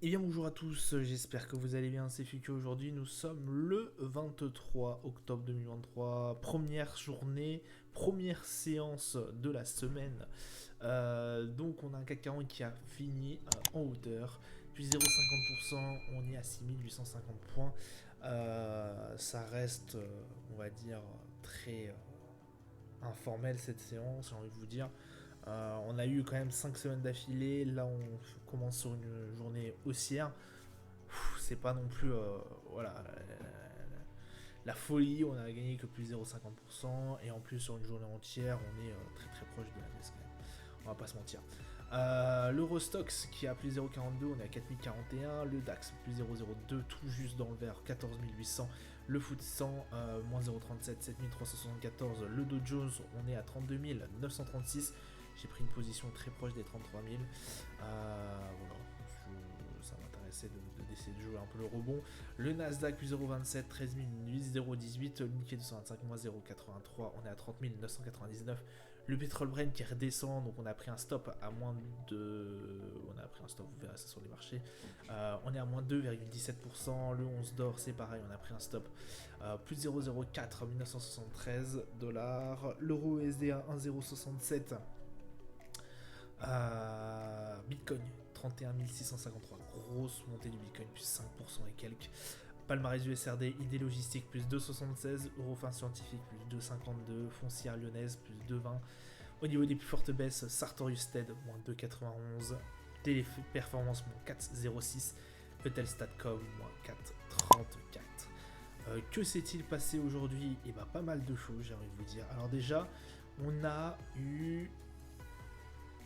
Et bien bonjour à tous, j'espère que vous allez bien, c'est Fuku. Aujourd'hui nous sommes le 23 octobre 2023, première journée, première séance de la semaine. Donc on a un CAC 40 qui a fini en hauteur, puis 0,50%, on est à 6850 points. Ça reste, on va dire, très informel cette séance, j'ai envie de vous dire. On a eu quand même 5 semaines d'affilée, là on commence sur une journée haussière. C'est pas non plus voilà, la folie, on a gagné que plus 0,50% et en plus sur une journée entière on est très très proche de la baisse quand même, on va pas se mentir. L'Eurostox qui a plus 0,42, on est à 4041, le DAX plus 0,02 tout juste dans le vert, 14 800, le FTSE 100 moins 0,37, 7374, le Dow Jones on est à 32 936, j'ai pris une position très proche des 33 000. Voilà, ça m'intéressait d'essayer de jouer un peu le rebond. Le Nasdaq plus 0,27, 13 018, le Nikkei 225 moins 0,83, on est à 30 999. Le pétrole Brent qui redescend, donc on a pris un stop à moins de... On a pris un stop, vous verrez ça sur les marchés. On est à moins 2,17%. Le 11 d'or, c'est pareil, on a pris un stop. Plus 0,04, 1973 dollars. L'euro USD à 1,067. Bitcoin 31 653, grosse montée du Bitcoin, plus 5% et quelques. Palmarès USRD, idée logistique, plus 2,76, Eurofin scientifique, plus 2,52, Foncière lyonnaise, plus 2,20. Au niveau des plus fortes baisses, Sartorius TED, moins 2,91, Téléperformance, moins 4,06, Eutelstat.com, moins 4,34. Que s'est-il passé aujourd'hui? Et bah pas mal de choses, j'ai envie de vous dire. Alors déjà, on a eu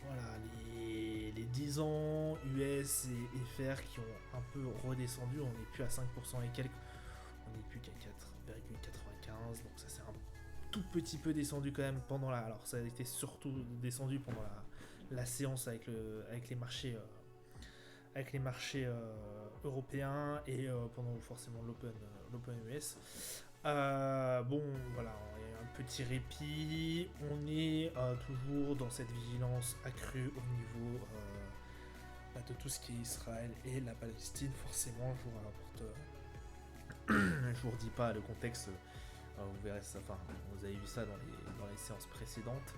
voilà, les 10 ans US et FR qui ont un peu redescendu, on n'est plus à 5% et quelques, on n'est plus qu'à 4,95, donc ça c'est un tout petit peu descendu quand même pendant la... Alors ça a été surtout descendu pendant la séance avec les marchés européens et pendant forcément l'Open US. Bon, voilà, il y a un petit répit. On est toujours dans cette vigilance accrue au niveau de tout ce qui est Israël et la Palestine. Forcément, je vous redis pas le contexte. Vous verrez ça, enfin, vous avez vu ça dans les séances précédentes.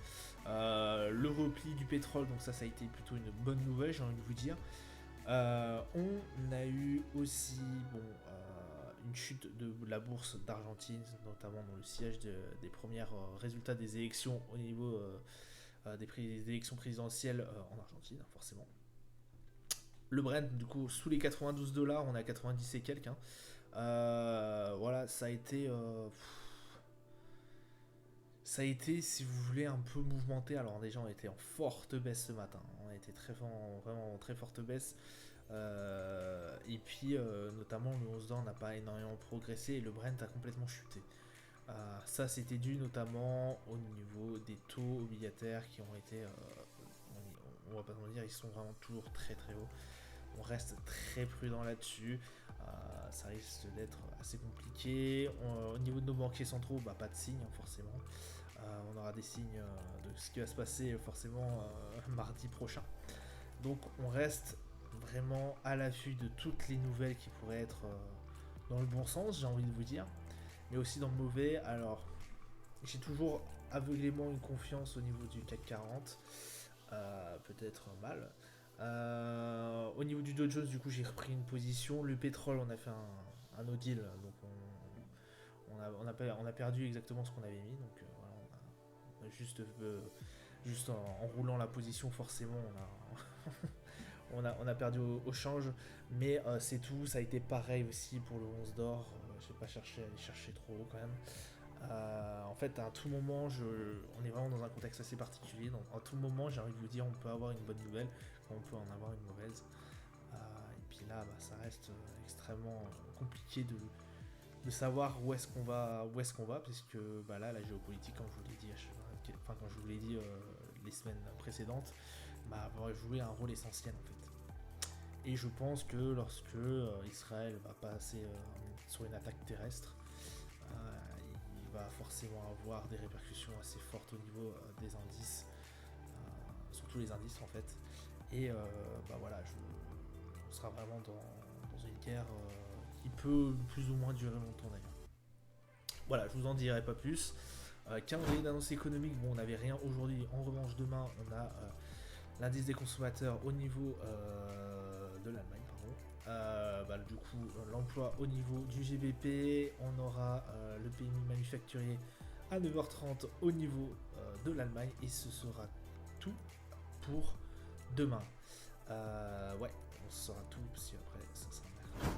Le repli du pétrole, donc ça a été plutôt une bonne nouvelle, j'ai envie de vous dire. On a eu aussi une chute de la bourse d'Argentine, notamment dans le siège des premiers résultats des élections au niveau des élections présidentielles en Argentine, forcément. Le Brent, du coup, sous les 92 dollars, on est à 90 et quelques. Voilà, ça a été, si vous voulez, un peu mouvementé. Alors déjà, on était en forte baisse ce matin. On a été vraiment très forte baisse. Et puis, notamment, le 11 d'or n'a pas énormément progressé et le Brent a complètement chuté. Ça, c'était dû notamment au niveau des taux obligataires qui ont été... on va pas se dire, ils sont vraiment toujours très très hauts. On reste très prudent là-dessus. Ça risque d'être assez compliqué. Au niveau de nos banquiers centraux, pas de signes forcément. On aura des signes de ce qui va se passer forcément mardi prochain. Donc on reste vraiment à l'affût de toutes les nouvelles qui pourraient être dans le bon sens, j'ai envie de vous dire, mais aussi dans le mauvais. Alors j'ai toujours aveuglément une confiance au niveau du CAC 40, peut-être mal. Au niveau du Dow Jones, du coup, j'ai repris une position. Le pétrole, on a fait un no deal, donc on a perdu exactement ce qu'on avait mis. Donc voilà, on a juste en roulant la position, forcément, on a perdu au change. Mais c'est tout. Ça a été pareil aussi pour le 11 d'or. Je n'ai pas cherché à aller chercher trop haut quand même. En fait, à tout moment, on est vraiment dans un contexte assez particulier. Donc, à tout moment, j'ai envie de vous dire, on peut avoir une bonne nouvelle, comme on peut en avoir une mauvaise. Et puis là, ça reste extrêmement compliqué de savoir où est-ce qu'on va, puisque là, la géopolitique, comme je vous l'ai dit, quand je vous l'ai dit les semaines précédentes, va jouer un rôle essentiel en fait. Et je pense que lorsque Israël va passer sur une attaque terrestre, il va forcément avoir des répercussions assez fortes au niveau des indices, surtout les indices en fait. Et voilà, on sera vraiment dans une guerre qui peut plus ou moins durer longtemps d'ailleurs. Voilà, je vous en dirai pas plus. Calendrier d'annonce économique, bon, on n'avait rien aujourd'hui. En revanche, demain, on a l'indice des consommateurs au niveau de l'Allemagne, pardon. Du coup, l'emploi au niveau du GVP, on aura le PMI manufacturier à 9h30 au niveau de l'Allemagne, et ce sera tout pour demain. Ouais, on saura tout, parce qu'après, ça sera mercredi.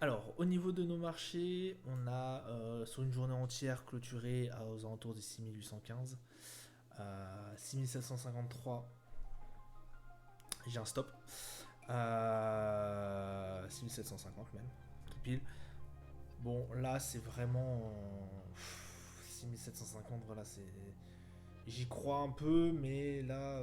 Alors, au niveau de nos marchés, on a sur une journée entière clôturé aux alentours des 6815, 6753, j'ai un stop, 6750 même, tout pile. Bon, là, c'est vraiment 6750, voilà, c'est... J'y crois un peu, mais là,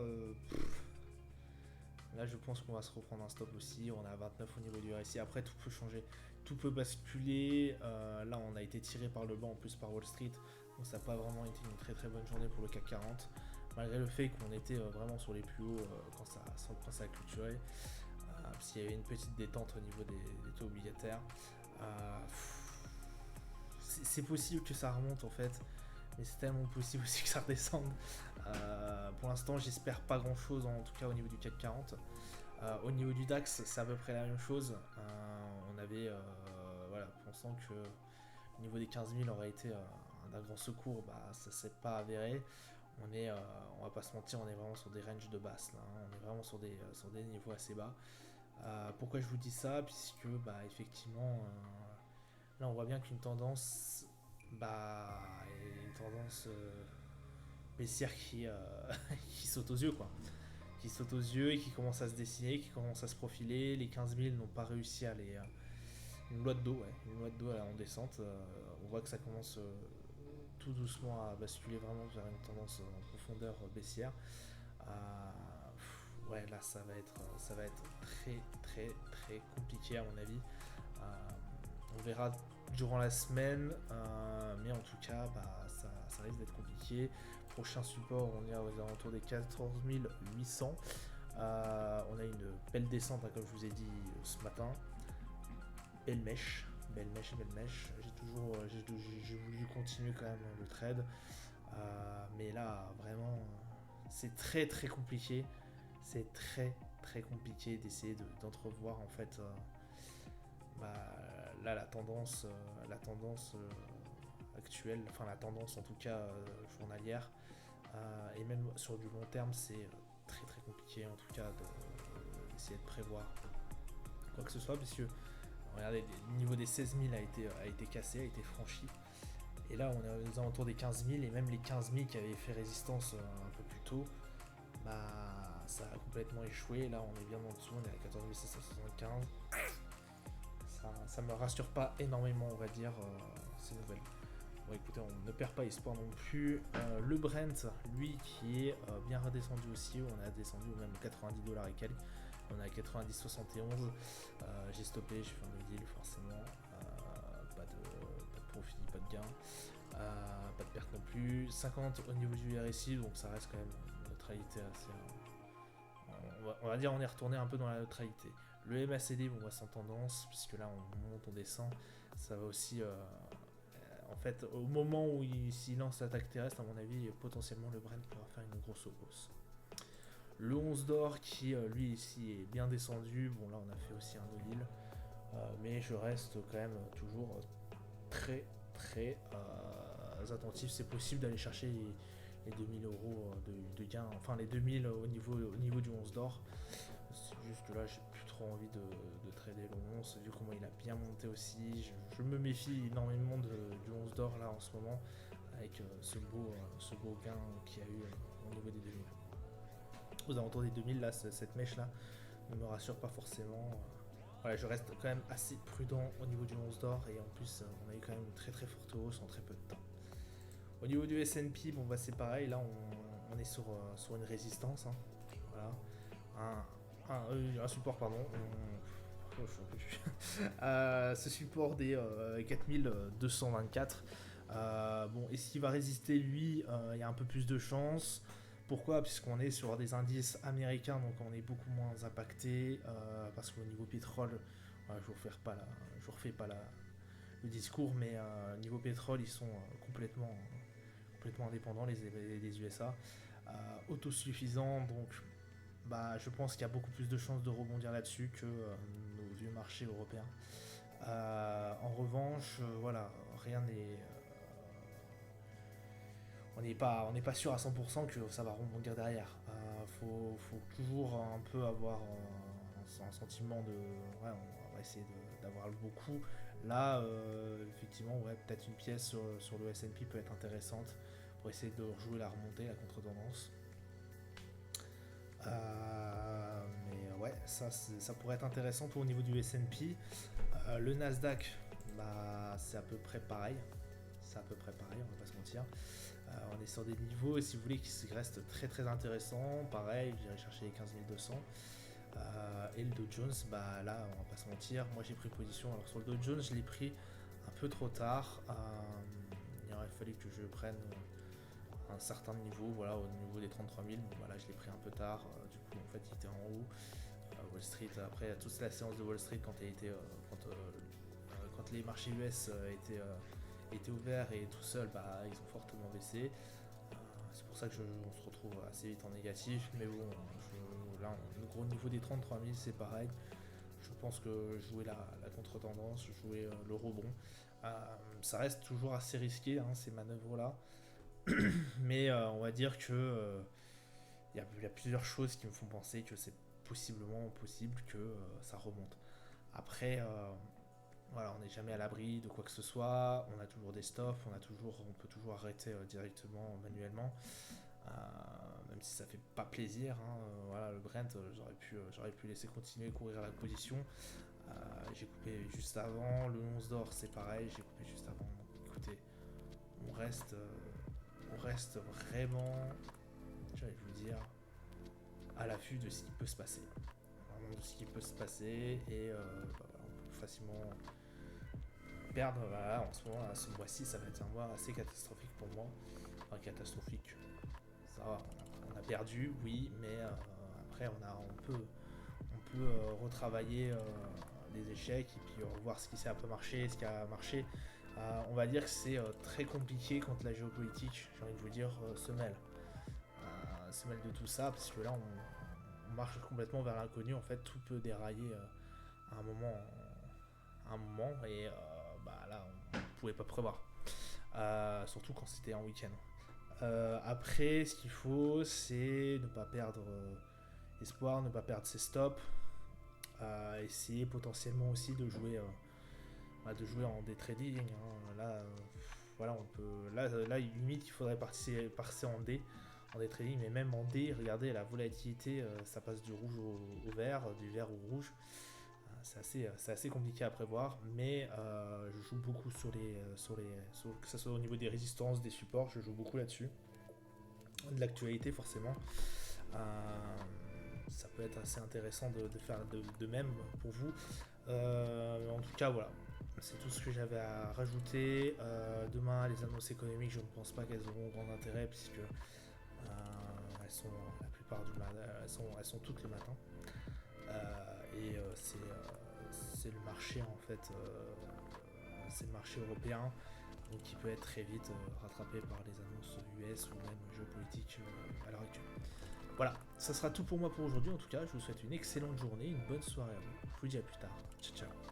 là, je pense qu'on va se reprendre un stop aussi. On est à 29 au niveau du RSI. Après, tout peut changer, tout peut basculer. Là, on a été tiré par le bas en plus par Wall Street. Donc, ça n'a pas vraiment été une très très bonne journée pour le CAC 40. Malgré le fait qu'on était vraiment sur les plus hauts quand ça a clôturé. Parce qu'il y avait une petite détente au niveau des taux obligataires. C'est possible que ça remonte en fait. Mais c'est tellement possible aussi que ça redescende. Pour l'instant, j'espère pas grand chose, en tout cas au niveau du CAC 40. Au niveau du DAX, c'est à peu près la même chose. On avait, voilà, pensant que au niveau des 15 000 aurait été d'un grand secours, ça s'est pas avéré. On va pas se mentir, on est vraiment sur des ranges de basse. Là, hein. On est vraiment sur des niveaux assez bas. Pourquoi je vous dis ça? Puisque, effectivement, là, on voit bien qu'une tendance. Une tendance baissière qui saute aux yeux, quoi. Qui saute aux yeux et qui commence à se dessiner, qui commence à se profiler. Les 15 000 n'ont pas réussi à les... une loi de dos, ouais. Une loi de dos en descente. On voit que ça commence tout doucement à basculer vraiment vers une tendance en profondeur baissière. Ouais, là, ça va être très, très, très compliqué à mon avis. On verra durant la semaine, mais en tout cas, ça risque d'être compliqué. Prochain support, on est aux alentours des 14 800. On a une belle descente, hein, comme je vous ai dit ce matin. Belle mèche. J'ai voulu continuer quand même le trade, mais là, vraiment, c'est très très compliqué. C'est très très compliqué d'essayer d'entrevoir en fait. Là, la tendance actuelle, enfin la tendance en tout cas journalière, et même sur du long terme, c'est très très compliqué en tout cas d'essayer de prévoir quoi que ce soit, puisque regardez, le niveau des 16 000 a été cassé, a été franchi, et là on est aux alentours des 15 000, et même les 15 000 qui avaient fait résistance un peu plus tôt, ça a complètement échoué. Là on est bien en dessous, on est à 14 775. Ça me rassure pas énormément, on va dire, ces nouvelles. Bon, écoutez, on ne perd pas espoir non plus. Le Brent, lui, qui est bien redescendu aussi. On a descendu même 90 $ et quelques. On est à 90,71. J'ai stoppé, j'ai fait un deal forcément. Pas de profit, pas de gain. Pas de perte non plus. 50 au niveau du RSI, donc ça reste quand même une neutralité assez... on va dire on est retourné un peu dans la neutralité. Le MACD, on voit sans tendance, puisque là on monte, on descend. Ça va aussi... en fait, au moment où s'il lance l'attaque terrestre, à mon avis, potentiellement le Brent pourra faire une grosse hausse. Le 11 d'or qui, lui, ici, est bien descendu. Bon, là, on a fait aussi un no-deal. Mais je reste quand même toujours très, très attentif. C'est possible d'aller chercher les 2000 € de gain. Enfin, les 2000 au niveau du 11 d'or. C'est juste que là, j'ai plus trop envie de trader le 11, vu comment il a bien monté aussi. Je me méfie énormément du 11 d'or là en ce moment, avec ce beau gain qu'il y a eu au niveau des 2000. Aux alentours des 2000, là, cette mèche là ne me rassure pas forcément. Voilà, je reste quand même assez prudent au niveau du 11 d'or, et en plus, on a eu quand même une très très forte hausse en très peu de temps. Au niveau du S&P, bon, c'est pareil, là on est sur une résistance. Hein. Voilà. Un support, pardon. Ce support des 4224. Bon, est-ce qu'il va résister lui? Il y a un peu plus de chance. Pourquoi? Puisqu'on est sur des indices américains, donc on est beaucoup moins impacté, parce qu'au niveau pétrole, je vous refais pas le discours, mais niveau pétrole, ils sont complètement indépendants, les USA, autosuffisants, donc bah, je pense qu'il y a beaucoup plus de chances de rebondir là-dessus que nos vieux marchés européens. En revanche, voilà, rien n'est. On n'est pas sûr à 100% que ça va rebondir derrière. Faut toujours un peu avoir un sentiment de. Ouais, on va essayer d'avoir le beau coup. Là, effectivement, ouais, peut-être une pièce sur le S&P peut être intéressante pour essayer de rejouer la remontée, la contre-tendance. Mais ouais, ça pourrait être intéressant pour au niveau du S&P. Le Nasdaq, bah, c'est à peu près pareil. C'est à peu près pareil, on va pas se mentir. On est sur des niveaux, si vous voulez, qui restent très très intéressants. Pareil, j'irai chercher les 15 200. Et le Dow Jones, bah là, on va pas se mentir. Moi, j'ai pris position. Alors sur le Dow Jones, je l'ai pris un peu trop tard. Il aurait fallu que je prenne un certain niveau, voilà, au niveau des 33 000. Bon, voilà, je l'ai pris un peu tard. Du coup, en fait, il était en haut. Wall Street, après toute la séance de Wall Street, quand les marchés US étaient ouverts et tout seuls, bah, ils ont fortement baissé. C'est pour ça que on se retrouve assez vite en négatif. Mais bon, là, le gros niveau des 33 000, c'est pareil. Je pense que jouer la contre-tendance, jouer le rebond, ça reste toujours assez risqué, hein, ces manœuvres-là. Mais on va dire que il y a plusieurs choses qui me font penser que c'est possiblement possible que ça remonte. Après, voilà, on n'est jamais à l'abri de quoi que ce soit, on a toujours des stops, on peut toujours arrêter directement, manuellement, même si ça fait pas plaisir, hein, voilà, le Brent, j'aurais pu laisser continuer à courir la position. J'ai coupé juste avant, le 11 d'or c'est pareil, j'ai coupé juste avant. Écoutez, on reste vraiment, je vais vous dire, à l'affût de ce qui peut se passer. Vraiment de ce qui peut se passer, et bah, voilà, on peut facilement perdre. Voilà, en ce moment, ce mois-ci, ça va être un mois assez catastrophique pour moi. Enfin, catastrophique. Ça va, on a perdu, oui, mais après, on peut retravailler les échecs et puis revoir ce qui a pas marché, ce qui a marché. On va dire que c'est très compliqué quand la géopolitique, j'ai envie de vous dire, se mêle de tout ça, parce que là, on marche complètement vers l'inconnu. En fait, tout peut dérailler à un moment, et bah là, on ne pouvait pas prévoir. Surtout quand c'était en week-end. Après, ce qu'il faut, c'est ne pas perdre espoir, ne pas perdre ses stops. Essayer potentiellement aussi de jouer en day trading, hein. Là, voilà, on peut. Là, limite, il faudrait passer en day trading, mais même en day, regardez la volatilité, ça passe du rouge au vert, du vert au rouge. C'est assez compliqué à prévoir, mais je joue beaucoup que ce soit au niveau des résistances, des supports, je joue beaucoup là-dessus. De l'actualité, forcément. Ça peut être assez intéressant de faire de même pour vous. En tout cas, voilà. C'est tout ce que j'avais à rajouter. Demain, les annonces économiques, je ne pense pas qu'elles auront grand intérêt, puisque elles sont la plupart du matin, elles sont toutes le matin. Et c'est le marché en fait, c'est le marché européen, donc qui peut être très vite rattrapé par les annonces US ou même géopolitiques à l'heure actuelle. Voilà, ça sera tout pour moi pour aujourd'hui. En tout cas, je vous souhaite une excellente journée, une bonne soirée à vous. Je vous dis à plus tard. Ciao, ciao.